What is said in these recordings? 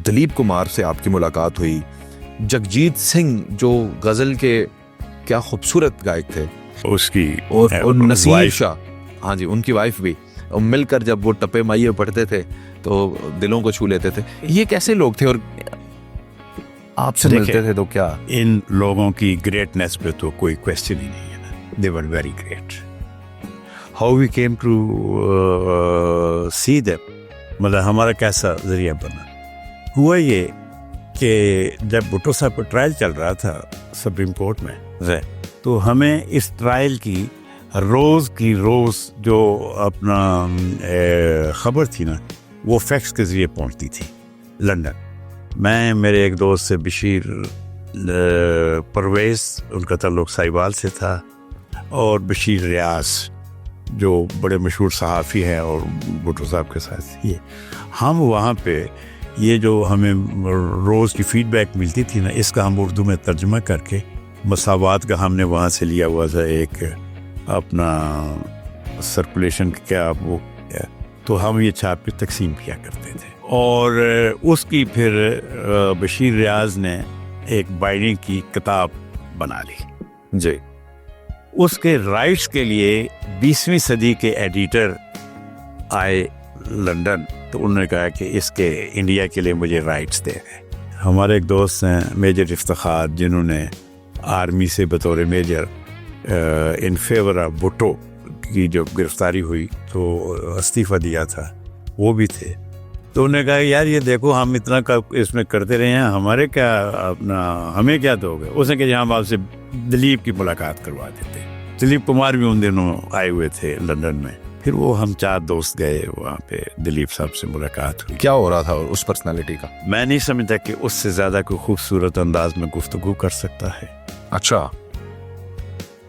دلیپ کمار سے آپ کی ملاقات ہوئی، جگجیت سنگھ جو غزل کے کیا خوبصورت گائک تھے، اس کی اور نصیر شاہ، ہاں جی ان کی وائف بھی، مل کر جب وہ ٹپے مائیے پڑھتے تھے تو دلوں کو چھو لیتے تھے. یہ کیسے لوگ تھے اور آپ سے ملتے تھے تو کیا؟ ان لوگوں کی گریٹنیس پہ تو کوئی کوشچن ہی نہیں ہے نا. They were very great. How we came to see them, مطلب ہمارا کیسا ذریعہ بنا. ہوا یہ کہ جب بھٹو صاحب کا ٹرائل چل رہا تھا سپریم کورٹ میں، تو ہمیں اس ٹرائل کی روز جو اپنا خبر تھی نا، وہ فیکس کے ذریعے پہنچتی تھی لندن. میں میرے ایک دوست سے بشیر پرویز، ان کا تعلق سائیوال سے تھا، اور بشیر ریاض جو بڑے مشہور صحافی ہیں اور بھٹو صاحب کے ساتھ، ہم وہاں پہ یہ جو ہمیں روز کی فیڈ بیک ملتی تھی نا، اس کا ہم اردو میں ترجمہ کر کے مساوات کا ہم نے وہاں سے لیا ہوا تھا ایک اپنا سرکولیشن کیا وہ، تو ہم یہ چھاپ کے تقسیم کیا کرتے تھے. اور اس کی پھر بشیر ریاض نے ایک بائنڈنگ کی کتاب بنا لی جی. اس کے رائٹس کے لیے 20ویں صدی کے ایڈیٹر آئے لندن، تو انہوں نے کہا کہ اس کے انڈیا کے لیے مجھے رائٹس دے گئے. ہمارے ایک دوست ہیں میجر افتخار، جنہوں نے آرمی سے بطور major in favour of Bhutto کی جو گرفتاری ہوئی تو استعفیٰ دیا تھا، وہ بھی تھے. تو انہوں نے کہا یار یہ دیکھو ہم اتنا اس میں کرتے رہے ہیں، ہمارے کیا اپنا ہمیں کیا دو گے. اس نے کہا ہم آپ سے دلیپ کی ملاقات کروا دیتے. دلیپ کمار بھی ان دنوں آئے ہوئے تھے لندن میں. پھر وہ ہم 4 دوست گئے وہاں پہ، دلیپ صاحب سے ملاقات ہوئی. کیا ہو رہا تھا اس پرسنالٹی کا؟ میں نہیں سمجھتا کہ اس سے زیادہ کوئی خوبصورت انداز میں گفتگو کر سکتا ہے. اچھا.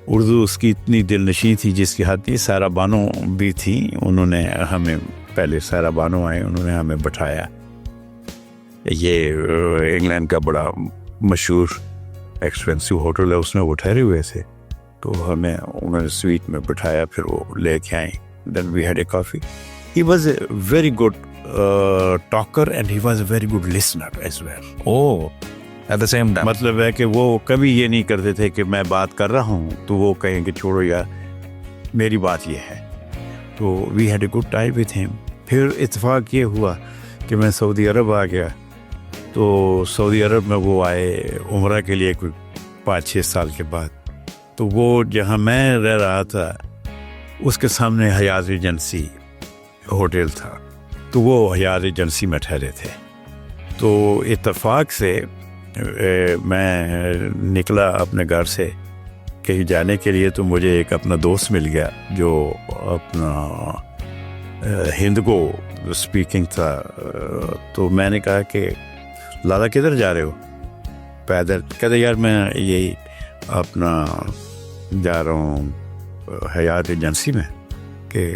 اردو اس کی اتنی دل نشیں تھی جس کی حد نہیں. سارا بانو بھی تھی، انہوں نے ہمیں پہلے سارا بانو آئے، انہوں نے ہمیں بٹھایا. یہ انگلینڈ کا بڑا مشہور ایکسپینسو ہوٹل ہے، اس میں وہ ٹھہرے ہوئے تھے، تو ہمیں انہوں نے سویٹ میں بٹھایا، پھر وہ لے کے آئیں. Then we had a coffee. He was a very good talker and he was a very good listener as well. Oh, at the same time. مطلب ہے کہ وہ کبھی یہ نہیں کرتے تھے کہ میں بات کر رہا ہوں تو وہ کہیں کہ چھوڑو یار میری بات یہ ہے. تو we had a good time with him. پھر اتفاق یہ ہوا کہ میں سعودی عرب آ گیا. تو سعودی عرب میں وہ آئے عمرہ کے لیے کوئی 5-6 سال کے بعد. تو وہ جہاں میں رہ رہا تھا اس کے سامنے حیات ایجنسی ہوٹل تھا، تو وہ حیات ایجنسی میں ٹھہرے تھے. تو اتفاق سے میں نکلا اپنے گھر سے کہیں جانے کے لیے، تو مجھے ایک اپنا دوست مل گیا جو اپنا ہندگو اسپیکنگ تھا. تو میں نے کہا کہ لالا کدھر جا رہے ہو؟ پیدل. کہتے یار میں یہی اپنا جا رہا ہوں حیات ایجنسی میں کہ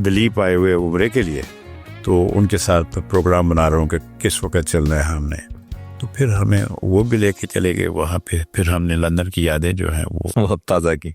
دلیپ آئے ہوئے عمرے کے لیے، تو ان کے ساتھ پروگرام بنا رہا ہوں کہ کس وقت چلنا ہے ہم نے. تو پھر ہمیں وہ بھی لے کے چلے گئے وہاں پہ. پھر ہم نے لندن کی یادیں جو ہیں وہ تازہ کی.